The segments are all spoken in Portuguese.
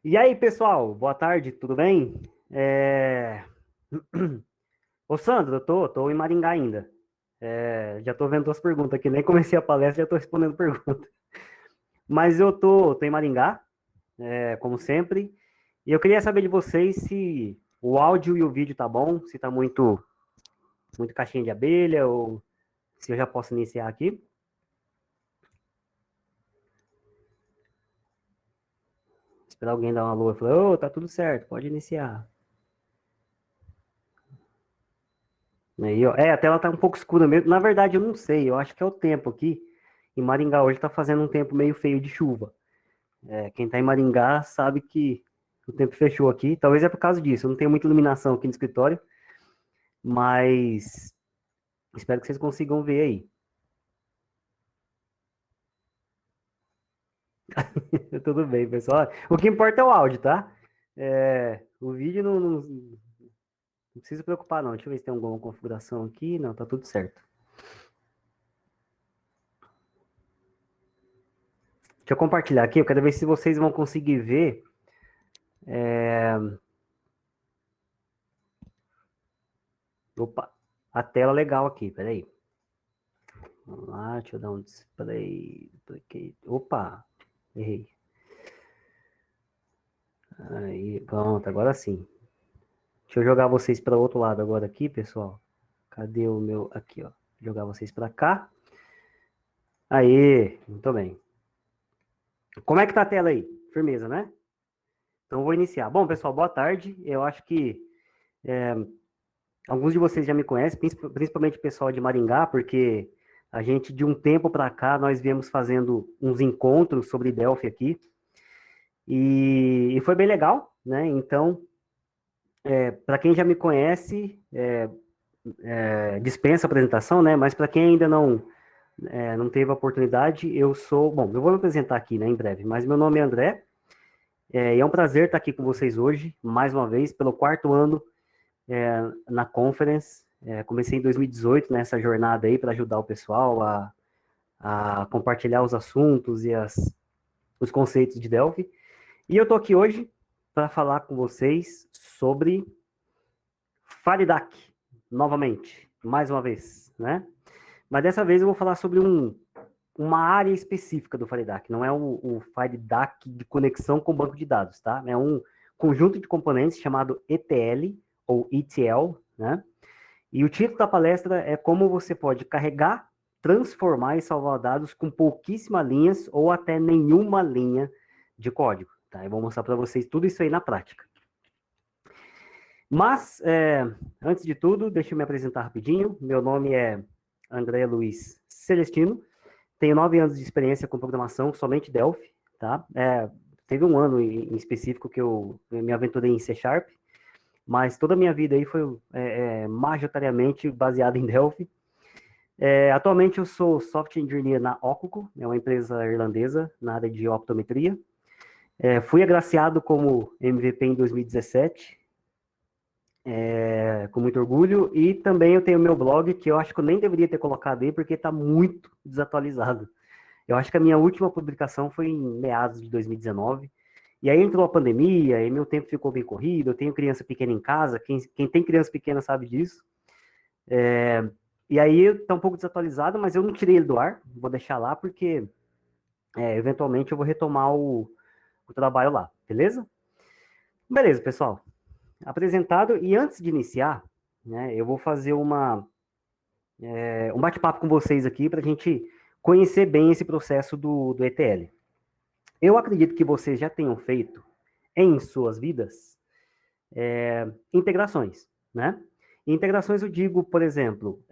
E aí, pessoal, boa tarde, tudo bem? Ô, Sandro, eu tô em Maringá ainda. Já tô vendo tuas perguntas aqui, nem comecei a palestra, já tô respondendo perguntas. Mas eu tô em Maringá, como sempre, e eu queria saber de vocês se o áudio e o vídeo tá bom, se tá muito caixinha de abelha, ou se eu já posso iniciar aqui. Esperar alguém dar uma alô e falar, ô, tá tudo certo, pode iniciar. Aí, ó, a tela tá um pouco escura mesmo. Na verdade, eu não sei, eu acho que é o tempo aqui. Em Maringá hoje tá fazendo um tempo meio feio de chuva. Quem tá em Maringá sabe que o tempo fechou aqui. Talvez é por causa disso. Eu não tenho muita iluminação aqui no escritório, mas espero que vocês consigam ver aí. Tudo bem, pessoal. O que importa é o áudio, tá? O vídeo não precisa se preocupar, não. Deixa eu ver se tem alguma configuração aqui. Não, tá tudo certo. Deixa eu compartilhar aqui. Eu quero ver se vocês vão conseguir ver. Opa, a tela legal aqui. Peraí. Vamos lá, deixa eu dar um display. Opa, errei. Aí, pronto, agora sim. Deixa eu jogar vocês para o outro lado agora aqui, pessoal. Cadê o meu? Aqui, ó. Jogar vocês para cá. Aí, muito bem. Como é que tá a tela aí? Firmeza, né? Então, vou iniciar. Bom, pessoal, boa tarde. Eu acho que alguns de vocês já me conhecem, principalmente o pessoal de Maringá, porque a gente, de um tempo para cá, nós viemos fazendo uns encontros sobre Delphi aqui. E foi bem legal, né? Então, para quem já me conhece, dispensa a apresentação, né? Mas para quem ainda não teve a oportunidade, eu sou. Bom, eu vou me apresentar aqui, né, em breve, mas meu nome é André, e é um prazer estar aqui com vocês hoje, mais uma vez, pelo quarto ano na Conference. Comecei em 2018 nessa jornada aí para ajudar o pessoal a compartilhar os assuntos e os conceitos de Delphi. E eu estou aqui hoje para falar com vocês sobre Faridak, novamente, mais uma vez, né? Mas dessa vez eu vou falar sobre uma área específica do Faridak, não é o Faridak de conexão com banco de dados, tá? É um conjunto de componentes chamado ETL, ou ETL, né? E o título da palestra é como você pode carregar, transformar e salvar dados com pouquíssimas linhas ou até nenhuma linha de código, tá? Eu vou mostrar para vocês tudo isso aí na prática. Mas, antes de tudo, deixa eu me apresentar rapidinho. Meu nome é André Luiz Celestino, tenho 9 anos de experiência com programação, somente Delphi, tá? Teve um ano em específico que eu me aventurei em C Sharp, mas toda a minha vida aí foi majoritariamente baseada em Delphi. Atualmente eu sou software engineer na Okuko, é uma empresa irlandesa na área de optometria. Fui agraciado como MVP em 2017, com muito orgulho, e também eu tenho meu blog, que eu acho que eu nem deveria ter colocado aí, porque está muito desatualizado. Eu acho que a minha última publicação foi em meados de 2019, e aí entrou a pandemia, e meu tempo ficou bem corrido, eu tenho criança pequena em casa, quem tem criança pequena sabe disso, e aí está um pouco desatualizado, mas eu não tirei ele do ar, vou deixar lá, porque eventualmente eu vou retomar o trabalho lá, beleza? Beleza, pessoal. Apresentado, e antes de iniciar, né, eu vou fazer um bate-papo com vocês aqui para a gente conhecer bem esse processo do ETL. Eu acredito que vocês já tenham feito em suas vidas integrações, né? Integrações eu digo, por exemplo,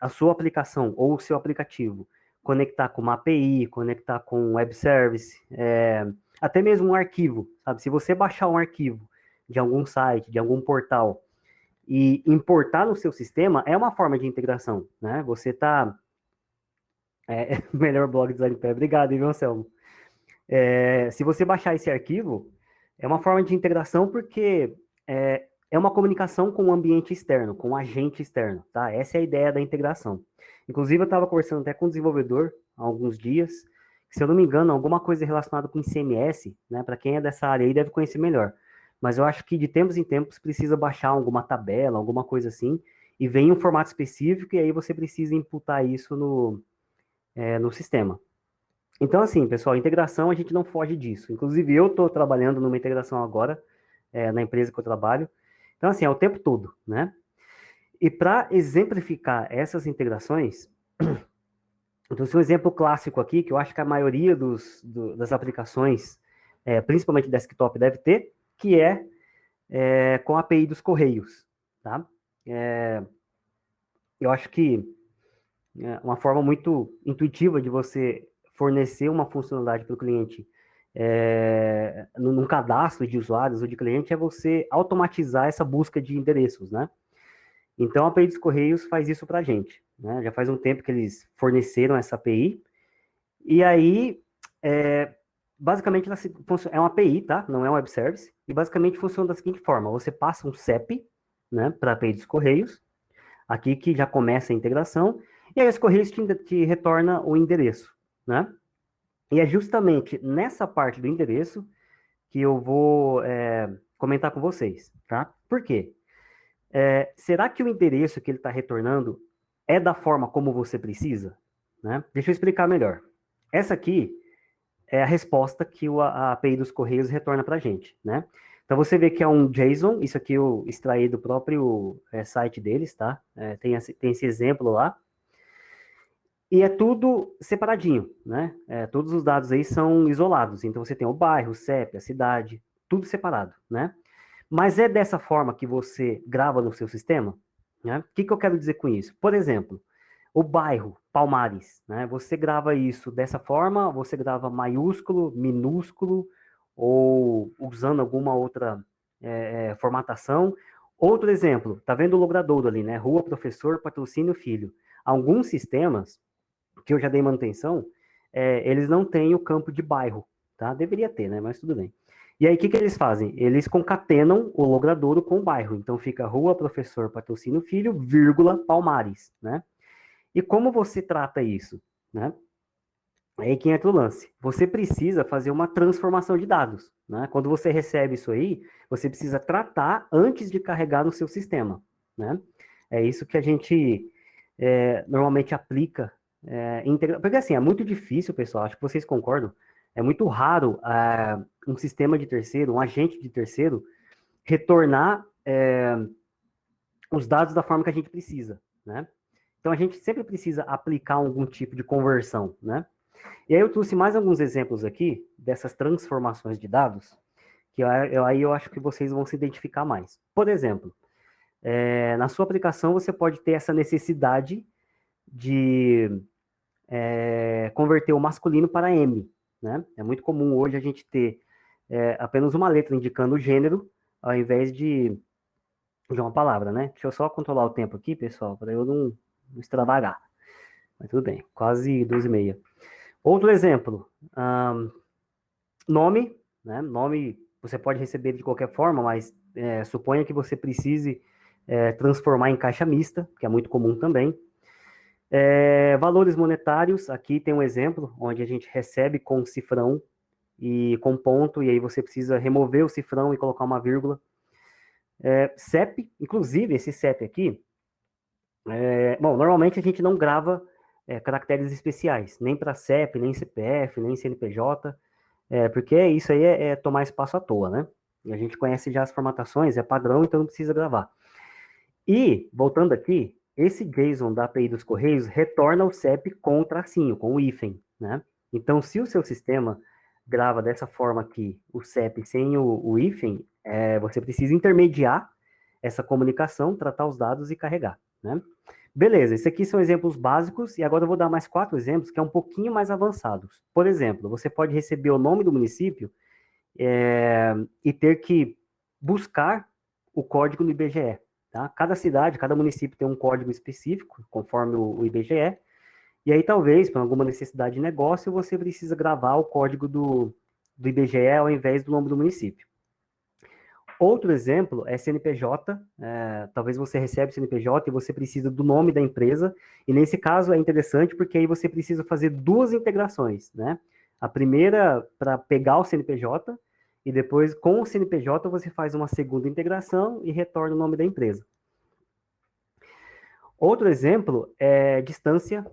a sua aplicação ou o seu aplicativo conectar com uma API, conectar com um web service, até mesmo um arquivo, sabe? Se você baixar um arquivo de algum site, de algum portal, e importar no seu sistema é uma forma de integração, né? Você tá... melhor blog design pé. Obrigado, viu, Anselmo? Se você baixar esse arquivo, é uma forma de integração porque é uma comunicação com o ambiente externo, com o agente externo, tá? Essa é a ideia da integração. Inclusive, eu estava conversando até com um desenvolvedor há alguns dias, se eu não me engano, alguma coisa relacionada com ICMS, né? Para quem é dessa área aí deve conhecer melhor. Mas eu acho que de tempos em tempos precisa baixar alguma tabela, alguma coisa assim, e vem um formato específico, e aí você precisa imputar isso no sistema. Então, assim, pessoal, integração a gente não foge disso. Inclusive, eu estou trabalhando numa integração agora, na empresa que eu trabalho. Então, assim, é o tempo todo, né? E para exemplificar essas integrações, eu trouxe um exemplo clássico aqui, que eu acho que a maioria das aplicações, principalmente desktop, deve ter, que é com a API dos Correios, tá? Eu acho que uma forma muito intuitiva de você fornecer uma funcionalidade para o cliente num cadastro de usuários ou de cliente é você automatizar essa busca de endereços, né? Então, a API dos Correios faz isso para a gente, né? Já faz um tempo que eles forneceram essa API, e aí, basicamente, ela é uma API, tá? Não é um web service, e basicamente funciona da seguinte forma: você passa um CEP, né, para a API dos Correios, aqui que já começa a integração, e aí os Correios te retorna o endereço, né? E é justamente nessa parte do endereço que eu vou comentar com vocês, tá? Por quê? Será que o endereço que ele está retornando é da forma como você precisa? Né? Deixa eu explicar melhor. Essa aqui é a resposta que a API dos Correios retorna para a gente, né? Então você vê que é um JSON, isso aqui eu extraí do próprio site deles, tá? Tem esse exemplo lá. E é tudo separadinho, né? Todos os dados aí são isolados. Então você tem o bairro, o CEP, a cidade, tudo separado, né? Mas é dessa forma que você grava no seu sistema? Né? O que eu quero dizer com isso? Por exemplo, o bairro Palmares, né? Você grava isso dessa forma, você grava maiúsculo, minúsculo, ou usando alguma outra formatação. Outro exemplo, tá vendo o logradouro ali, né? Rua, professor, patrocínio, filho. Alguns sistemas, que eu já dei manutenção, eles não têm o campo de bairro, tá? Deveria ter, né? Mas tudo bem. E aí, o que eles fazem? Eles concatenam o logradouro com o bairro. Então, fica Rua Professor Patrocínio Filho, vírgula, Palmares, né? E como você trata isso, né? Aí que entra o lance. Você precisa fazer uma transformação de dados, né? Quando você recebe isso aí, você precisa tratar antes de carregar no seu sistema, né? É isso que a gente normalmente aplica. Porque assim, é muito difícil, pessoal, acho que vocês concordam, é muito raro um sistema de terceiro, um agente de terceiro, retornar os dados da forma que a gente precisa, né? Então a gente sempre precisa aplicar algum tipo de conversão, né? E aí eu trouxe mais alguns exemplos aqui dessas transformações de dados, que aí eu acho que vocês vão se identificar mais. Por exemplo, na sua aplicação você pode ter essa necessidade de converter o masculino para M, né? É muito comum hoje a gente ter apenas uma letra indicando o gênero, ao invés de uma palavra, né? Deixa eu só controlar o tempo aqui, pessoal, para eu não extravagar. Mas tudo bem, quase 12h30. Outro exemplo, nome, né? Nome você pode receber de qualquer forma, mas suponha que você precise transformar em caixa mista, que é muito comum também. Valores monetários, aqui tem um exemplo, onde a gente recebe com cifrão e com ponto, e aí você precisa remover o cifrão e colocar uma vírgula. CEP, inclusive esse CEP aqui, bom, normalmente a gente não grava caracteres especiais, nem para CEP, nem CPF, nem CNPJ, porque isso aí é tomar espaço à toa, né? E a gente conhece já as formatações, é padrão, então não precisa gravar. E, voltando aqui, esse JSON da API dos Correios retorna o CEP com o tracinho, com o hífen, né? Então, se o seu sistema grava dessa forma aqui, o CEP sem o hífen, você precisa intermediar essa comunicação, tratar os dados e carregar, né? Beleza, esses aqui são exemplos básicos, e agora eu vou dar mais 4 exemplos que é um pouquinho mais avançados. Por exemplo, você pode receber o nome do município e ter que buscar o código no IBGE. Tá? Cada cidade, cada município tem um código específico, conforme o IBGE, e aí talvez, por alguma necessidade de negócio, você precisa gravar o código do IBGE ao invés do nome do município. Outro exemplo é CNPJ, talvez você recebe CNPJ e você precisa do nome da empresa, e nesse caso é interessante porque aí você precisa fazer 2 integrações, né? A primeira para pegar o CNPJ, e depois, com o CNPJ, você faz uma segunda integração e retorna o nome da empresa. Outro exemplo é distância,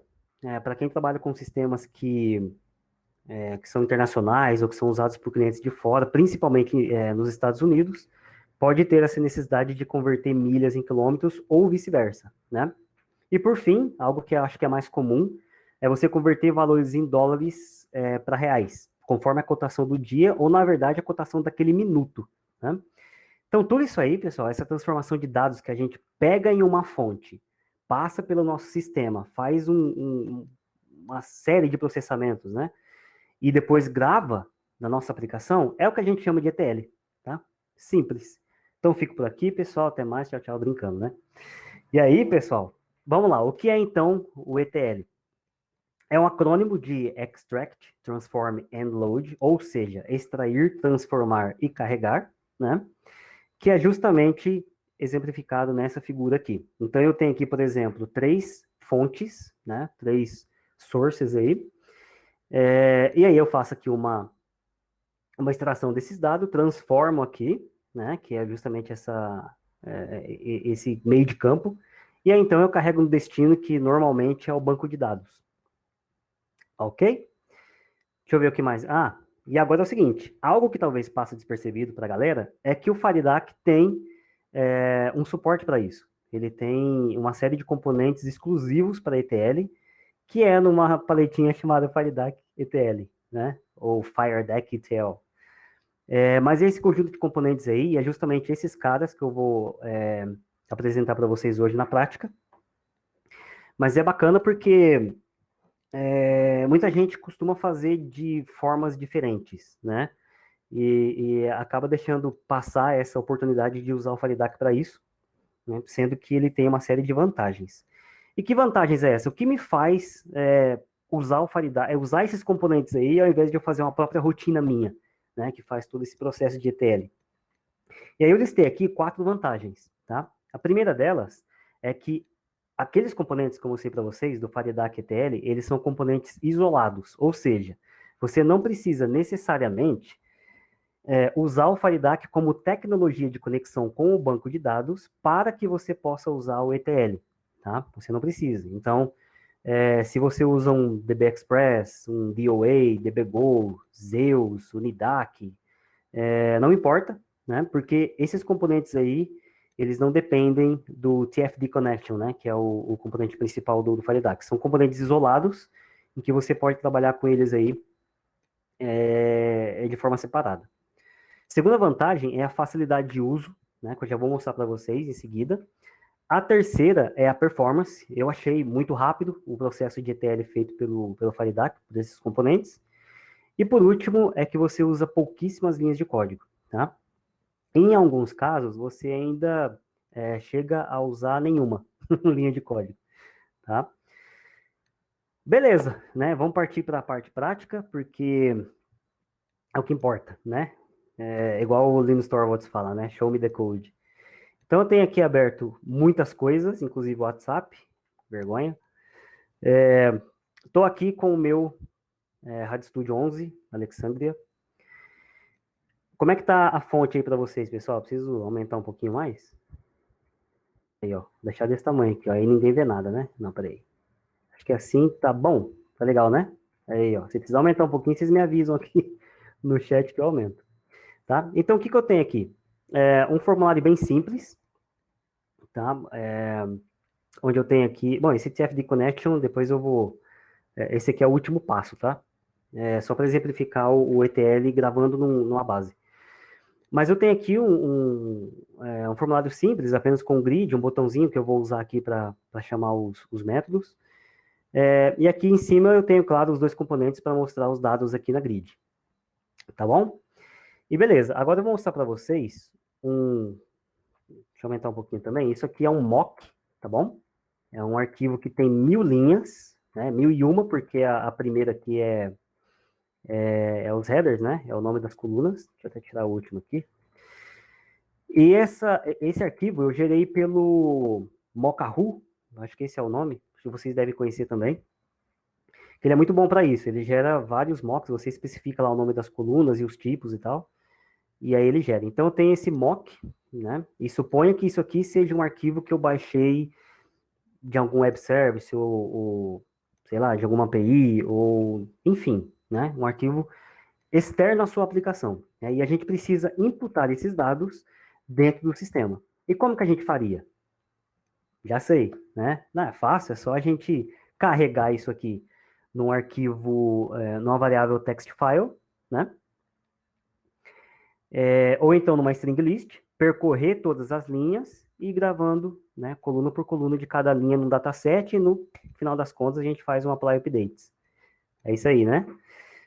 para quem trabalha com sistemas que são internacionais ou que são usados por clientes de fora, principalmente nos Estados Unidos, pode ter essa necessidade de converter milhas em quilômetros ou vice-versa, né? E por fim, algo que eu acho que é mais comum, é você converter valores em dólares para reais, conforme a cotação do dia, ou na verdade a cotação daquele minuto, né? Então, tudo isso aí, pessoal, essa transformação de dados que a gente pega em uma fonte, passa pelo nosso sistema, faz uma série de processamentos, né? E depois grava na nossa aplicação, é o que a gente chama de ETL, tá? Simples. Então, fico por aqui, pessoal. Até mais. Tchau, tchau, brincando, né? E aí, pessoal, vamos lá. O que é, então, o ETL? É um acrônimo de Extract, Transform and Load, ou seja, extrair, transformar e carregar, né? Que é justamente exemplificado nessa figura aqui. Então, eu tenho aqui, por exemplo, 3 fontes, né? 3 sources aí. E aí eu faço aqui uma extração desses dados, transformo aqui, né? Que é justamente esse meio de campo. E aí, então, eu carrego no destino, que normalmente é o banco de dados. Ok? Deixa eu ver o que mais. Ah, e agora é o seguinte, algo que talvez passe despercebido para a galera é que o Faridac tem um suporte para isso. Ele tem uma série de componentes exclusivos para ETL, que é numa paletinha chamada Faridac ETL, né? Ou FireDAC ETL. Mas esse conjunto de componentes aí é justamente esses caras que eu vou apresentar para vocês hoje na prática. Mas é bacana porque muita gente costuma fazer de formas diferentes, né? E acaba deixando passar essa oportunidade de usar o Faridac para isso, né? Sendo que ele tem uma série de vantagens. E que vantagens é essa? O que me faz usar o Faridac, usar esses componentes aí, ao invés de eu fazer uma própria rotina minha, né? Que faz todo esse processo de ETL. E aí eu listei aqui 4 vantagens, tá? A primeira delas é que aqueles componentes que eu mostrei para vocês, do Faridac ETL, eles são componentes isolados, ou seja, você não precisa necessariamente usar o Faridac como tecnologia de conexão com o banco de dados para que você possa usar o ETL, tá? Você não precisa. Então, se você usa um DB Express, um DOA, DBGo, Zeus, Unidac, não importa, né? Porque esses componentes aí, eles não dependem do TFD Connection, né? Que é o componente principal do Faridac. São componentes isolados em que você pode trabalhar com eles aí de forma separada. Segunda vantagem é a facilidade de uso, né? Que eu já vou mostrar para vocês em seguida. A terceira é a performance. Eu achei muito rápido o processo de ETL feito pelo Faridac, por esses componentes. E por último, é que você usa pouquíssimas linhas de código, tá? Em alguns casos, você ainda chega a usar nenhuma linha de código, tá? Beleza, né? Vamos partir para a parte prática, porque é o que importa, né? Igual o Linus Torvalds fala, né? Show me the code. Então, eu tenho aqui aberto muitas coisas, inclusive o WhatsApp, vergonha. Estou aqui com o meu Rádio Studio 11, Alexandria. Como é que tá a fonte aí para vocês, pessoal? Preciso aumentar um pouquinho mais? Aí, ó, deixar desse tamanho aqui, ó. Aí ninguém vê nada, né? Não, peraí. Acho que assim tá bom. Tá legal, né? Aí, ó. Se precisar aumentar um pouquinho, vocês me avisam aqui no chat que eu aumento. Tá? Então, o que eu tenho aqui? Um formulário bem simples, tá? Onde eu tenho aqui... Bom, esse TFD Connection, depois eu vou... esse aqui é o último passo, tá? Só para exemplificar o ETL gravando numa base. Mas eu tenho aqui um formulário simples, apenas com um grid, um botãozinho que eu vou usar aqui para chamar os métodos. E aqui em cima eu tenho, claro, os 2 componentes para mostrar os dados aqui na grid. Tá bom? E beleza, agora eu vou mostrar para vocês deixa eu aumentar um pouquinho também. Isso aqui é um mock, tá bom? É um arquivo que tem 1000 linhas, né? 1001, porque a primeira aqui é os headers, né? É o nome das colunas. Deixa eu até tirar o último aqui. E esse arquivo eu gerei pelo Mocahu, acho que esse é o nome, que vocês devem conhecer também, Ele é muito bom para isso. Ele gera vários mocks, você especifica lá o nome das colunas e os tipos e tal, e aí ele gera. Então eu tenho esse mock, né? E suponha que isso aqui seja um arquivo que eu baixei de algum web service ou sei lá, de alguma API ou enfim, né? Um arquivo externo à sua aplicação. Né? E a gente precisa imputar esses dados dentro do sistema. E como que a gente faria? Já sei, né? Não é fácil, é só a gente carregar isso aqui num arquivo, numa variável text file, né? Ou então numa string list, percorrer todas as linhas e ir gravando, né, coluna por coluna de cada linha no dataset e no final das contas a gente faz um apply updates. É isso aí, né?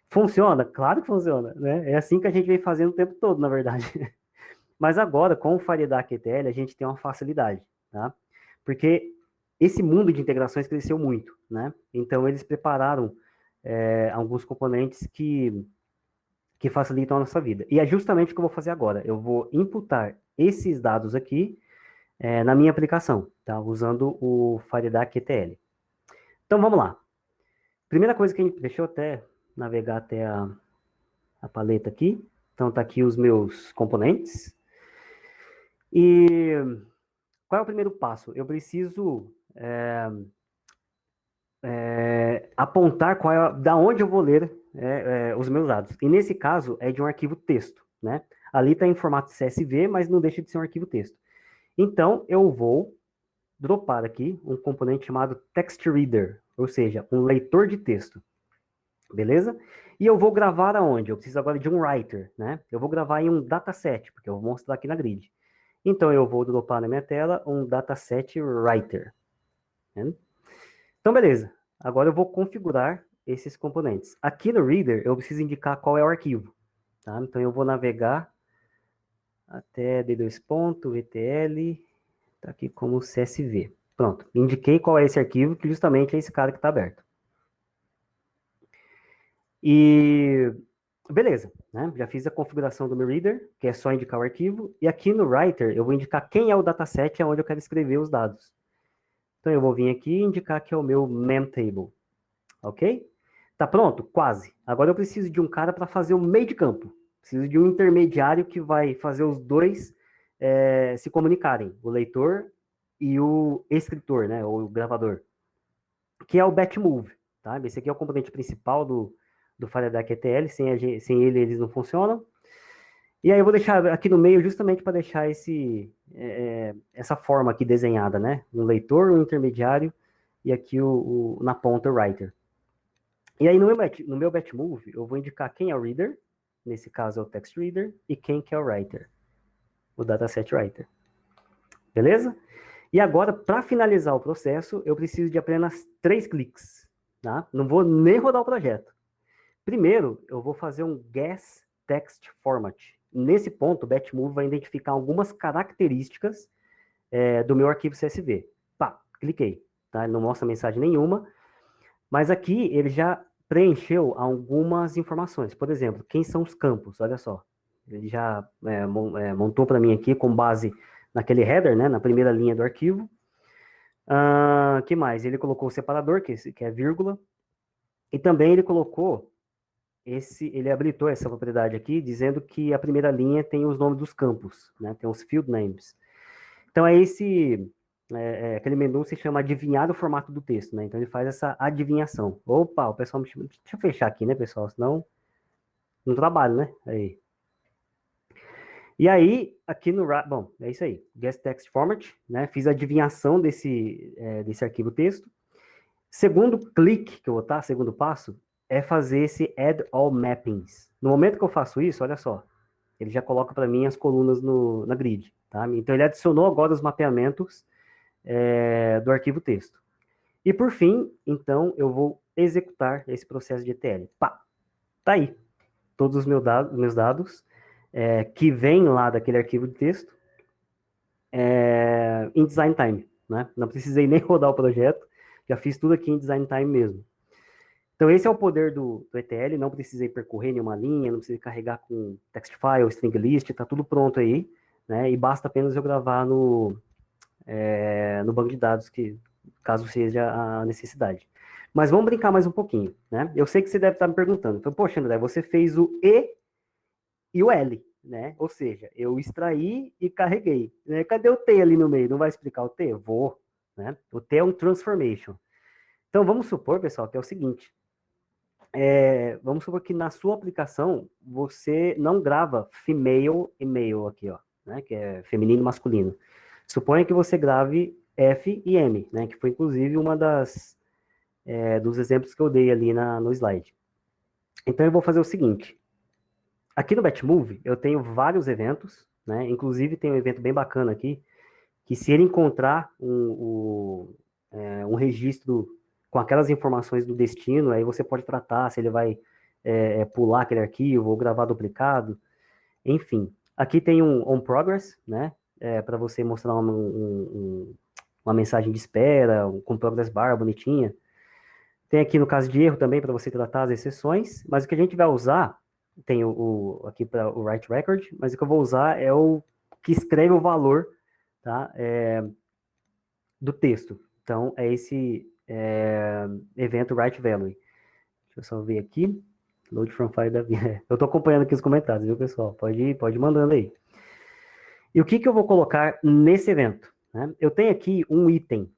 Funciona? Claro que funciona, né? É assim que a gente vem fazendo o tempo todo, na verdade. Mas agora, com o FireDAC ETL, a gente tem uma facilidade, tá? Porque esse mundo de integrações cresceu muito, né? Então, eles prepararam alguns componentes que facilitam a nossa vida. E é justamente o que eu vou fazer agora. Eu vou imputar esses dados aqui na minha aplicação, tá? Usando o FireDAC ETL. Então, vamos lá. Primeira coisa que a gente... Deixa eu até navegar até a paleta aqui. Então, tá aqui os meus componentes. E qual é o primeiro passo? Eu preciso apontar da onde eu vou ler os meus dados. E nesse caso é de um arquivo texto, né? Ali está em formato CSV, mas não deixa de ser um arquivo texto. Então eu vou dropar aqui um componente chamado text reader, ou seja, um leitor de texto, beleza? E eu vou gravar aonde? Eu preciso agora de um writer, né? Eu vou gravar em um dataset, porque eu vou mostrar aqui na grid. Então eu vou dropar na minha tela um dataset writer. Né? Então beleza. Agora eu vou configurar esses componentes. Aqui no Reader, eu preciso indicar qual é o arquivo. Tá? Então, eu vou navegar até d2.etl, está aqui como CSV. Pronto, indiquei qual é esse arquivo, que justamente é esse cara que está aberto. E beleza, né? Já fiz a configuração do meu Reader, que é só indicar o arquivo. E aqui no Writer, eu vou indicar quem é o dataset, onde eu quero escrever os dados. Então, eu vou vir aqui e indicar que é o meu memtable. Ok? Tá pronto? Quase. Agora eu preciso de um cara para fazer o meio de campo. Preciso de um intermediário que vai fazer os dois se comunicarem, o leitor e o escritor, né, ou o gravador, que é o batmove. Tá? Esse aqui é o componente principal do FireDAC ETL, sem ele eles não funcionam. E aí eu vou deixar aqui no meio justamente para deixar essa forma aqui desenhada, né? Um leitor, um intermediário e aqui na ponta o writer. E aí, no meu batmove, eu vou indicar quem é o reader, nesse caso é o text reader, e quem que é o writer, o dataset writer. Beleza? E agora, para finalizar o processo, eu preciso de apenas 3 cliques. Tá? Não vou nem rodar o projeto. Primeiro, eu vou fazer um guess text format. Nesse ponto, o batmove vai identificar algumas características do meu arquivo CSV. Pá, cliquei. Tá? Ele não mostra mensagem nenhuma, mas aqui ele já preencheu algumas informações. Por exemplo, quem são os campos? Olha só. Ele já montou para mim aqui com base naquele header, né, na primeira linha do arquivo. Que mais? Ele colocou o separador, que é vírgula. E também ele colocou ele habilitou essa propriedade aqui, dizendo que a primeira linha tem os nomes dos campos, né, tem os field names. Então, aquele menu se chama adivinhar o formato do texto, né? Então, ele faz essa adivinhação. Opa, o pessoal me chama... Deixa eu fechar aqui, né, pessoal? Senão, não trabalho, né? Aí. E aí, aqui no... Bom, é isso aí. Guess Text Format, né? Fiz a adivinhação desse arquivo texto. Segundo clique que eu vou botar, segundo passo, é fazer esse Add All Mappings. No momento que eu faço isso, olha só, ele já coloca para mim as colunas na grid, tá? Então, ele adicionou agora os mapeamentos do arquivo texto. E por fim, então, eu vou executar esse processo de ETL. Pá, tá aí. Todos os meus dados que vêm lá daquele arquivo de texto em design time. Né? Não precisei nem rodar o projeto, já fiz tudo aqui em design time mesmo. Então, esse é o poder do ETL, não precisei percorrer nenhuma linha, não precisei carregar com text file, string list, está tudo pronto aí, né? E basta apenas eu gravar no banco de dados, caso seja a necessidade. Mas vamos brincar mais um pouquinho, né? Eu sei que você deve estar me perguntando. Então, poxa, André, você fez o e o L, né? Ou seja, eu extraí e carreguei. Né? Cadê o T ali no meio? Não vai explicar o T? Vou, né? O T é um transformation. Então, vamos supor, pessoal, que é o seguinte. Vamos supor que na sua aplicação você não grava female e male aqui, ó, né? Que é feminino e masculino. Suponha que você grave F e M, né? Que foi inclusive uma dos exemplos que eu dei ali no slide. Então eu vou fazer o seguinte. Aqui no Batmove, eu tenho vários eventos, né? Inclusive tem um evento bem bacana aqui, que se ele encontrar um registro com aquelas informações do destino, aí você pode tratar se ele vai pular aquele arquivo ou gravar duplicado, enfim. Aqui tem um on progress, né? Para você mostrar uma mensagem de espera, com progress bar bonitinha. Tem aqui no caso de erro também para você tratar as exceções, mas o que a gente vai usar, tem aqui para o write record, mas o que eu vou usar é o que escreve o valor, tá? Do texto. Então, é esse evento write value. Deixa eu só ver aqui. Load from file da Eu estou acompanhando aqui os comentários, viu, pessoal? Pode ir mandando aí. E o que eu vou colocar nesse evento? Né? Eu tenho aqui um item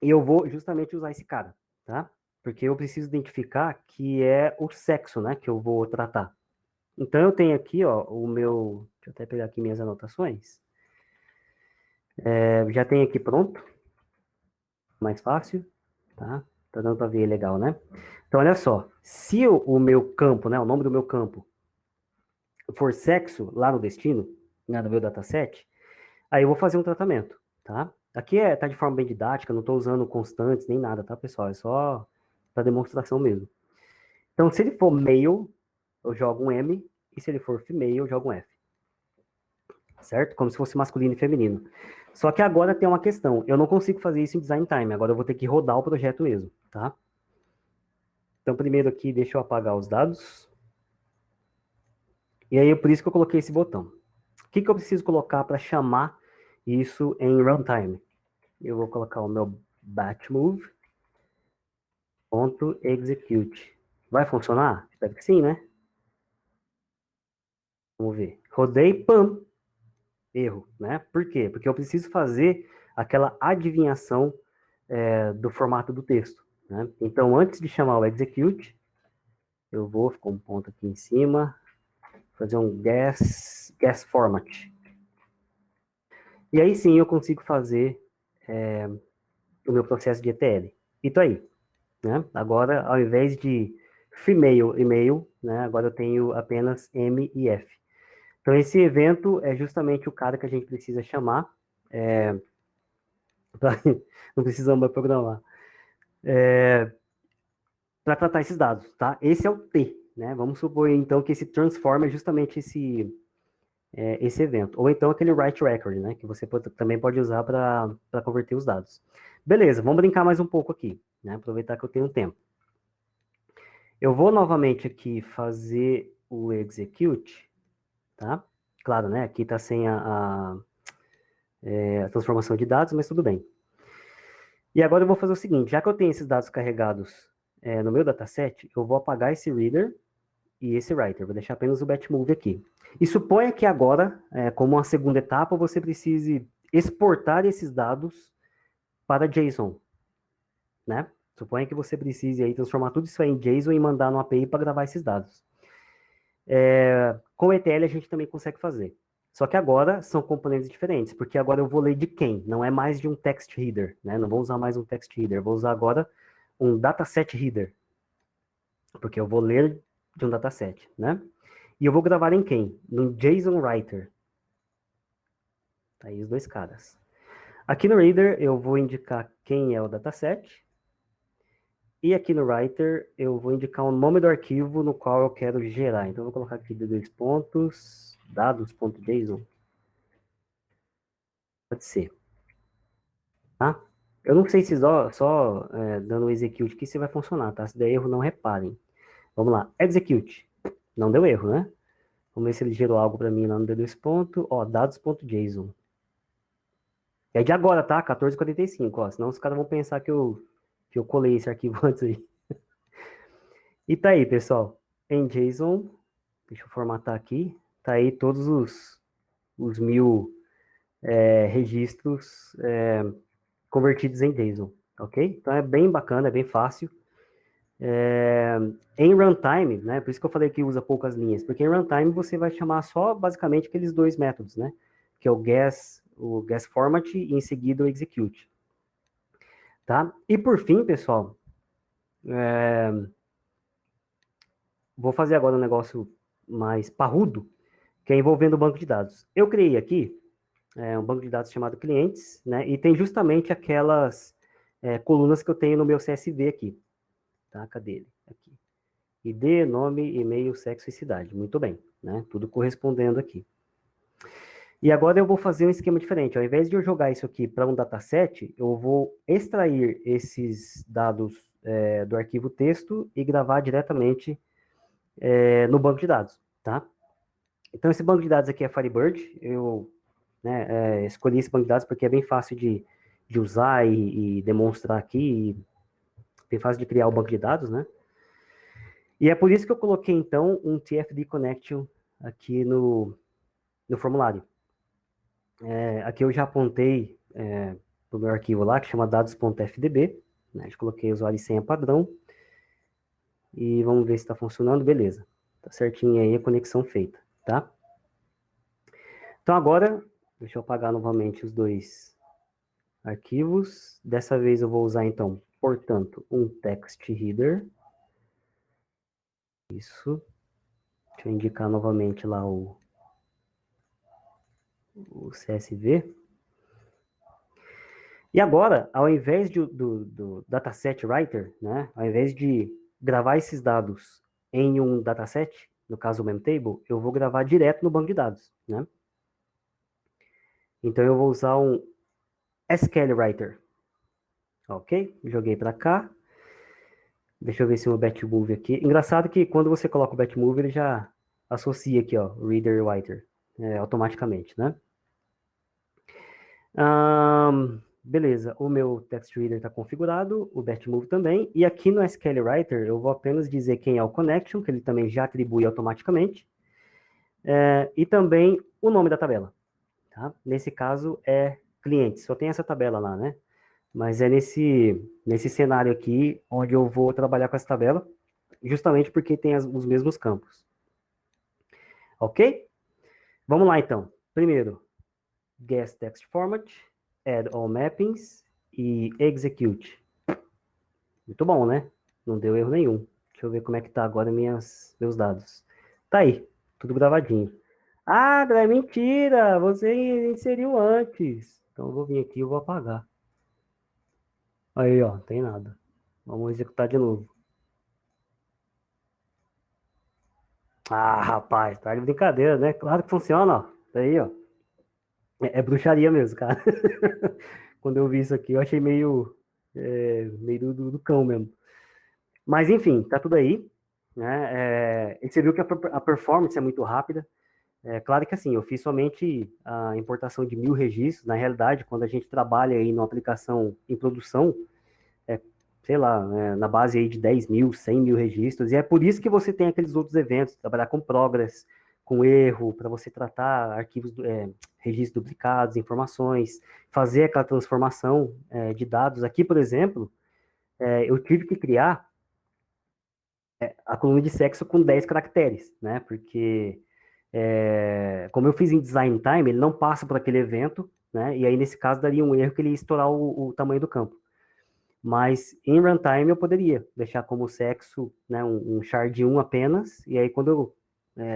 e eu vou justamente usar esse cara, tá? Porque eu preciso identificar que é o sexo, né, que eu vou tratar. Então eu tenho aqui, ó, deixa eu até pegar aqui minhas anotações. Já tem aqui pronto, mais fácil, tá? Tá dando para ver legal, né? Então olha só, se o meu campo, né, o nome do meu campo for sexo lá no destino, né, no meu dataset, aí eu vou fazer um tratamento, tá? Aqui tá de forma bem didática, não estou usando constantes nem nada, tá, pessoal? É só para demonstração mesmo. Então, se ele for male, eu jogo um M, e se ele for female, eu jogo um F. Certo? Como se fosse masculino e feminino. Só que agora tem uma questão, eu não consigo fazer isso em design time, agora eu vou ter que rodar o projeto mesmo, tá? Então, primeiro aqui, deixa eu apagar os dados. E aí, por isso que eu coloquei esse botão. O que eu preciso colocar para chamar isso em runtime? Eu vou colocar o meu batchmove.execute. Vai funcionar? Espero que sim, né? Vamos ver. Rodei, pam, erro, né? Por quê? Porque eu preciso fazer aquela adivinhação do formato do texto, né? Então, antes de chamar o execute, eu vou, ficou um ponto aqui em cima, fazer um guess format. E aí sim eu consigo fazer o meu processo de ETL. E tá aí, né? Agora, ao invés de female e male, né? Agora eu tenho apenas M e F. Então, esse evento é justamente o cara que a gente precisa chamar. Não precisamos programar. Para tratar esses dados, tá? Esse é o T, né? Vamos supor, então, que esse transform é justamente esse evento. Ou então aquele write record, né? Que você também pode usar para converter os dados. Beleza, vamos brincar mais um pouco aqui, né? Aproveitar que eu tenho tempo. Eu vou novamente aqui fazer o execute, tá? Claro, né? Aqui está sem a transformação de dados, mas tudo bem. E agora eu vou fazer o seguinte, já que eu tenho esses dados carregados no meu dataset, eu vou apagar esse reader e esse writer, vou deixar apenas o batmove aqui. E suponha que agora, como uma segunda etapa, você precise exportar esses dados para JSON, né? Suponha que você precise aí transformar tudo isso aí em JSON e mandar no API para gravar esses dados. Com ETL a gente também consegue fazer. Só que agora são componentes diferentes, porque agora eu vou ler de quem? Não é mais de um text reader, né? Não vou usar mais um text reader, vou usar agora um dataset reader, porque eu vou ler de um dataset, né? E eu vou gravar em quem? No JSON Writer. Tá aí os dois caras. Aqui no Reader eu vou indicar quem é o dataset. E aqui no Writer eu vou indicar o nome do arquivo no qual eu quero gerar. Então eu vou colocar aqui de dois pontos, dados.json. Pode ser. Tá? Eu não sei se só dando o execute aqui se vai funcionar, tá? Se der erro, não reparem. Vamos lá. Execute. Não deu erro, né? Vamos ver se ele gerou algo para mim lá no D2 ponto. Ó, dados.json. É de agora, tá? 14h45, ó. Senão os caras vão pensar que eu que eu colei esse arquivo antes aí. E tá aí, pessoal, em JSON, deixa eu formatar aqui, tá aí todos os 1000 registros convertidos em JSON, ok? Então é bem bacana, é bem fácil. Em runtime, né? Por isso que eu falei que usa poucas linhas, porque em runtime você vai chamar só basicamente aqueles dois métodos, né? Que é o guess format e em seguida o execute, tá? E por fim, pessoal, vou fazer agora um negócio mais parrudo, que é envolvendo o banco de dados. Eu criei aqui um banco de dados chamado clientes, né? E tem justamente aquelas colunas que eu tenho no meu CSV aqui, tá? Cadê ele? Aqui. ID, nome, e-mail, sexo e cidade. Muito bem, né? Tudo correspondendo aqui. E agora eu vou fazer um esquema diferente. Ao invés de eu jogar isso aqui para um dataset, eu vou extrair esses dados do arquivo texto e gravar diretamente no banco de dados, tá? Então, esse banco de dados aqui é Firebird. Eu escolhi esse banco de dados porque é bem fácil de usar e demonstrar aqui, bem fácil de criar o banco de dados, né? E é por isso que eu coloquei, então, um TFD Connection aqui no formulário. Aqui eu já apontei para o meu arquivo lá, que chama dados.fdb, né? Eu coloquei usuário e senha padrão, e vamos ver se está funcionando, beleza. Tá certinho aí a conexão feita, tá? Então agora, deixa eu apagar novamente os dois arquivos. Dessa vez eu vou usar, então, portanto, um text header. Isso. Deixa eu indicar novamente lá o CSV. E agora, ao invés do dataset writer, né, ao invés de gravar esses dados em um dataset, no caso o memtable, eu vou gravar direto no banco de dados, né? Então eu vou usar um SQL writer. Ok? Joguei para cá. Deixa eu ver se o Batmove aqui. Engraçado que quando você coloca o Batmove, ele já associa aqui, ó, reader writer, automaticamente, né? Beleza, o meu text reader está configurado, o Batmove também, e aqui no SQLWriter eu vou apenas dizer quem é o connection, que ele também já atribui automaticamente, e também o nome da tabela. Tá? Nesse caso é cliente, só tem essa tabela lá, né? Mas é nesse cenário aqui onde eu vou trabalhar com essa tabela, justamente porque tem os mesmos campos. Ok? Vamos lá então. Primeiro, guess text format, add all mappings e execute. Muito bom, né? Não deu erro nenhum. Deixa eu ver como é que tá agora meus dados. Tá aí, tudo gravadinho. Ah, é mentira! Você inseriu antes. Então eu vou vir aqui e vou apagar. Aí, ó, não tem nada. Vamos executar de novo. Ah, rapaz, tá de brincadeira, né? Claro que funciona, ó. Tá aí, ó. É bruxaria mesmo, cara. Quando eu vi isso aqui, eu achei meio do cão mesmo. Mas, enfim, tá tudo aí. Né? E você viu que a performance é muito rápida. É claro que assim, eu fiz somente a importação de 1000 registros. Na realidade, quando a gente trabalha aí numa aplicação em produção, sei lá, na base aí de 10.000, 100.000 registros, e é por isso que você tem aqueles outros eventos, trabalhar com progress, com erro, para você tratar arquivos, registros duplicados, informações, fazer aquela transformação de dados. Aqui, por exemplo, eu tive que criar a coluna de sexo com 10 caracteres, né? Porque, como eu fiz em design time, ele não passa por aquele evento, né? E aí, nesse caso, daria um erro que ele ia estourar o tamanho do campo. Mas em runtime eu poderia deixar como sexo, né, um char de 1 apenas, e aí quando eu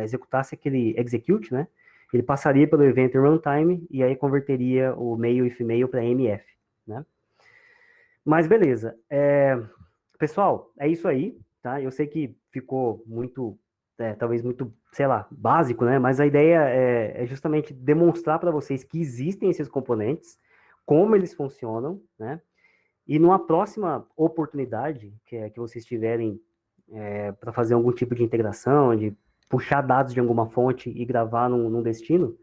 executasse aquele execute, né, ele passaria pelo evento em runtime e aí converteria o male e female para MF, né? Mas beleza. Pessoal, é isso aí, tá? Eu sei que ficou muito, talvez muito, sei lá, básico, né? Mas a ideia é justamente demonstrar para vocês que existem esses componentes, como eles funcionam, né? E numa próxima oportunidade que vocês tiverem para fazer algum tipo de integração, de puxar dados de alguma fonte e gravar num destino,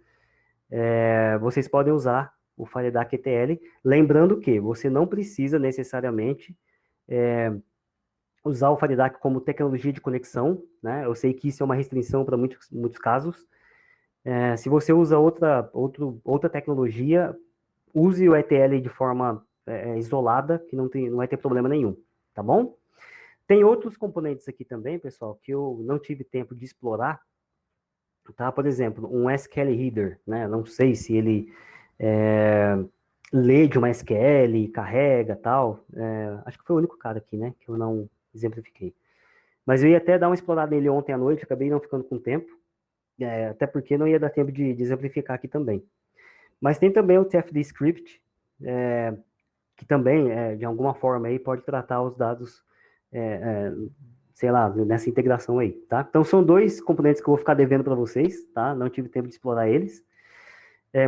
vocês podem usar o FireDAC ETL, lembrando que você não precisa necessariamente usar o FADEDAC como tecnologia de conexão, né? Eu sei que isso é uma restrição para muitos casos. Se você usa outra tecnologia, use o ETL de forma isolada, que não vai ter problema nenhum, tá bom? Tem outros componentes aqui também, pessoal, que eu não tive tempo de explorar, tá? Por exemplo, um SQL Reader, né? Não sei se ele lê de uma SQL, carrega, tal. Acho que foi o único cara aqui, né, que eu não exemplifiquei. Mas eu ia até dar uma explorada nele ontem à noite, acabei não ficando com tempo, até porque não ia dar tempo de exemplificar aqui também. Mas tem também o TFD Script, que também, de alguma forma, aí pode tratar os dados, sei lá, nessa integração aí, tá? Então, são dois componentes que eu vou ficar devendo para vocês, tá? Não tive tempo de explorar eles,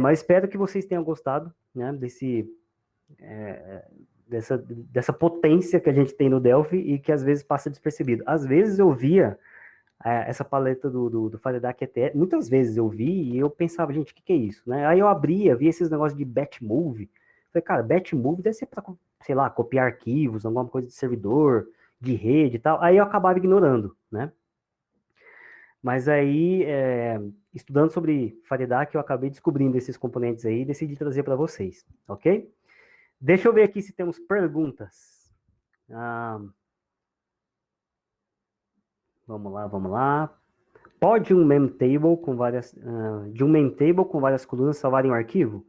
mas espero que vocês tenham gostado, né, dessa potência que a gente tem no Delphi e que às vezes passa despercebido. Às vezes eu via essa paleta do FADEDAC até, muitas vezes eu vi e eu pensava, gente, o que é isso, né? Aí eu abria, via esses negócios de batch move, falei, cara, batch move deve ser para, sei lá, copiar arquivos, alguma coisa de servidor, de rede e tal, aí eu acabava ignorando, né? Mas aí, estudando sobre FADEDAC, eu acabei descobrindo esses componentes aí e decidi trazer para vocês, ok? Deixa eu ver aqui se temos perguntas. Vamos lá, vamos lá. Pode um memtable com várias, de um memtable com várias colunas salvar em um arquivo?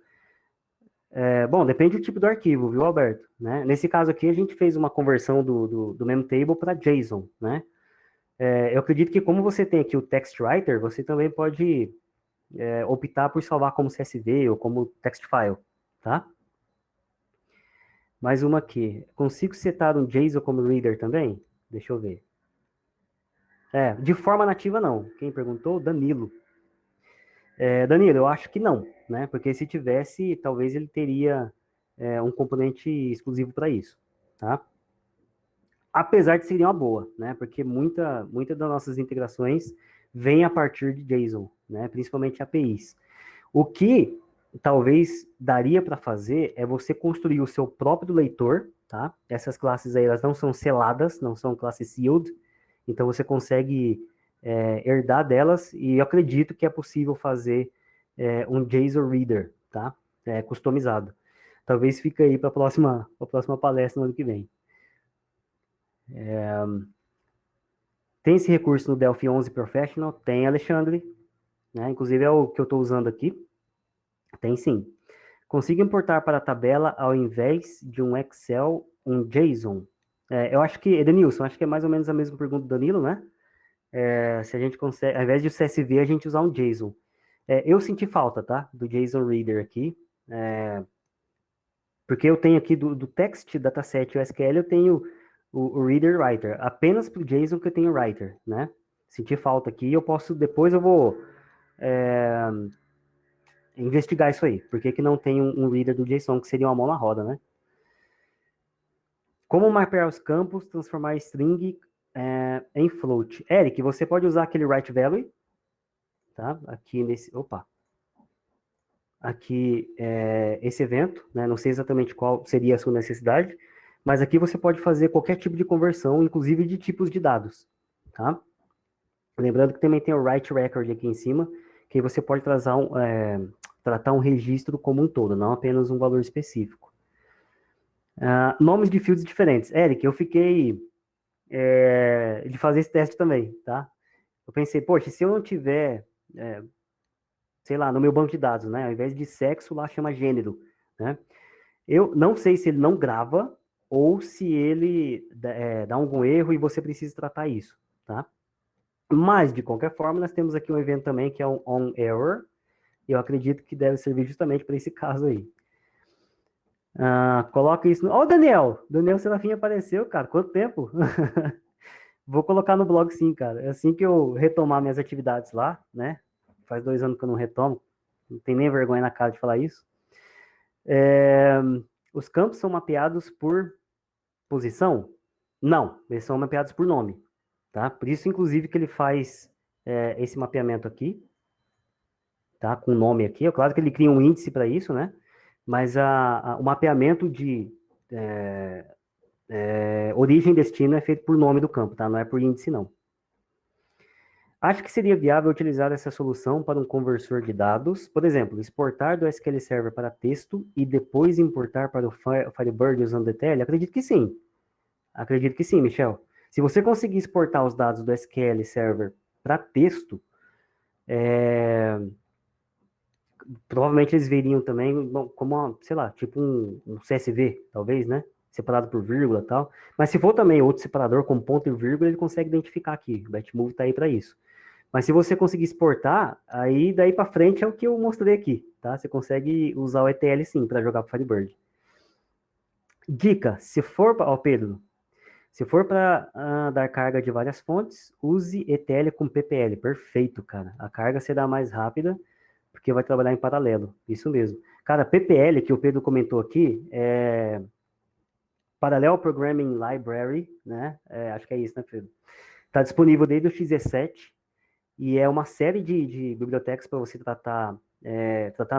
Bom, depende do tipo do arquivo, viu, Alberto? Né? Nesse caso aqui, a gente fez uma conversão do memtable para JSON, né? Eu acredito que como você tem aqui o text writer, você também pode optar por salvar como CSV ou como text file, tá? Mais uma aqui. Consigo setar um JSON como reader também? Deixa eu ver. De forma nativa não. Quem perguntou? Danilo. Danilo, eu acho que não, né? Porque se tivesse, talvez ele teria um componente exclusivo para isso, tá? Apesar de ser uma boa, né? Porque muita das nossas integrações vem a partir de JSON, né? Principalmente APIs. O que talvez daria para fazer é você construir o seu próprio leitor, tá? Essas classes aí, elas não são seladas, não são classes sealed, então você consegue herdar delas e eu acredito que é possível fazer um JSON Reader, tá? Customizado. Talvez fique aí para a próxima palestra no ano que vem. Tem esse recurso no Delphi 11 Professional? Tem, Alexandre. Né? Inclusive é o que eu estou usando aqui. Tem sim. Consigo importar para a tabela ao invés de um Excel, um JSON? Eu acho que, Edenilson, acho que é mais ou menos a mesma pergunta do Danilo, né? Se a gente consegue, ao invés de o CSV, a gente usar um JSON. Eu senti falta, tá? Do JSON Reader aqui. Porque eu tenho aqui do text dataset e o SQL, eu tenho o Reader e Writer. Apenas para o JSON que eu tenho Writer, né? Senti falta aqui, depois eu vou investigar isso aí. Por que não tem um Reader do JSON, que seria uma mão na roda, né? Como mapear os campos, transformar string em float? Eric, você pode usar aquele write value, tá? Aqui nesse, aqui esse evento, né? Não sei exatamente qual seria a sua necessidade, mas aqui você pode fazer qualquer tipo de conversão, inclusive de tipos de dados, tá? Lembrando que também tem o write record aqui em cima, que você pode tratar um registro como um todo, não apenas um valor específico. Nomes de fields diferentes. Eric, eu fiquei de fazer esse teste também, tá? Eu pensei, poxa, se eu não tiver, sei lá, no meu banco de dados, né? Ao invés de sexo, lá chama gênero, né? Eu não sei se ele não grava ou se ele dá algum erro e você precisa tratar isso, tá? Mas, de qualquer forma, nós temos aqui um evento também que é um on error, e eu acredito que deve servir justamente para esse caso aí. Coloca isso no... Ó, Daniel! Daniel Serafim apareceu, cara. Quanto tempo? Vou colocar no blog sim, cara. É assim que eu retomar minhas atividades lá, né? Faz 2 anos que eu não retomo. Não tem nem vergonha na cara de falar isso. Os campos são mapeados por posição? Não, eles são mapeados por nome, tá? Por isso, inclusive, que ele faz esse mapeamento aqui, tá? Com o nome aqui. É claro que ele cria um índice para isso, né? Mas o mapeamento Origem e destino é feito por nome do campo, tá? Não é por índice, não. Acho que seria viável utilizar essa solução para um conversor de dados, por exemplo, exportar do SQL Server para texto e depois importar para o Firebird usando DTL? Acredito que sim. Acredito que sim, Michel. Se você conseguir exportar os dados do SQL Server para texto, provavelmente eles veriam também como, sei lá, tipo um CSV, talvez, né? Separado por vírgula e tal. Mas se for também outro separador com ponto e vírgula, ele consegue identificar aqui. O Batmove está aí para isso. Mas se você conseguir exportar, aí daí para frente é o que eu mostrei aqui, tá? Você consegue usar o ETL sim para jogar para Firebird. Dica: se for para, ó, Pedro, se for para dar carga de várias fontes, use ETL com PPL. Perfeito, cara. A carga será mais rápida porque vai trabalhar em paralelo. Isso mesmo. Cara, PPL que o Pedro comentou aqui é Parallel Programming Library, né? Acho que é isso, né, Pedro? Está disponível desde o XE7 e é uma série de bibliotecas para você tratar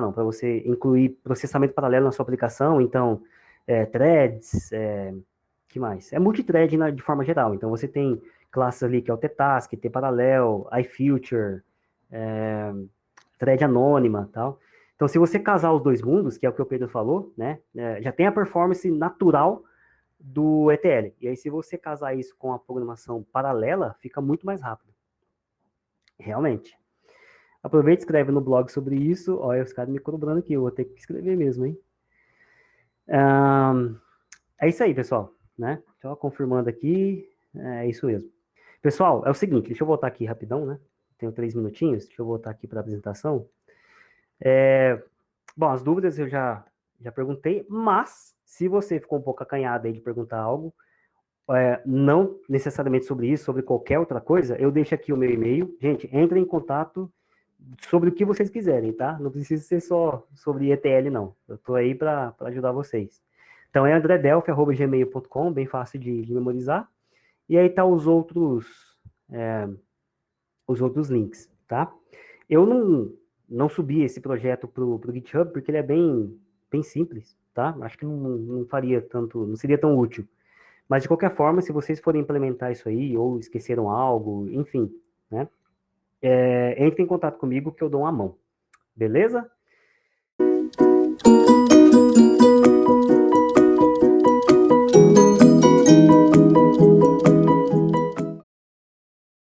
não, para você incluir processamento paralelo na sua aplicação, então, threads, que mais? É multithread de forma geral, então você tem classes ali que é o T-Task, T-Parallel, iFuture, é, thread anônima, tal. Então, se você casar os dois mundos, que é o que o Pedro falou, né, já tem a performance natural do ETL. E aí, se você casar isso com a programação paralela, fica muito mais rápido. Realmente. Aproveita e escreve no blog sobre isso. Olha, os caras me cobrando aqui, eu vou ter que escrever mesmo, hein? É isso aí, pessoal, né? Só confirmando aqui, é isso mesmo. Pessoal, é o seguinte, deixa eu voltar aqui rapidão, né? Tenho 3 minutinhos, deixa eu voltar aqui para a apresentação. Bom, as dúvidas eu já perguntei, mas se você ficou um pouco acanhado aí de perguntar algo, não necessariamente sobre isso, sobre qualquer outra coisa, eu deixo aqui o meu e-mail. Gente, entrem em contato sobre o que vocês quiserem, tá? Não precisa ser só sobre ETL, não. Eu tô aí para ajudar vocês. Então é andredelphi@gmail.com, bem fácil de memorizar. E aí tá os outros links, tá? Eu não subi esse projeto pro GitHub porque ele é bem simples, tá? Acho que não faria tanto, não seria tão útil. Mas de qualquer forma, se vocês forem implementar isso aí, ou esqueceram algo, enfim, né? Entre em contato comigo que eu dou uma mão. Beleza?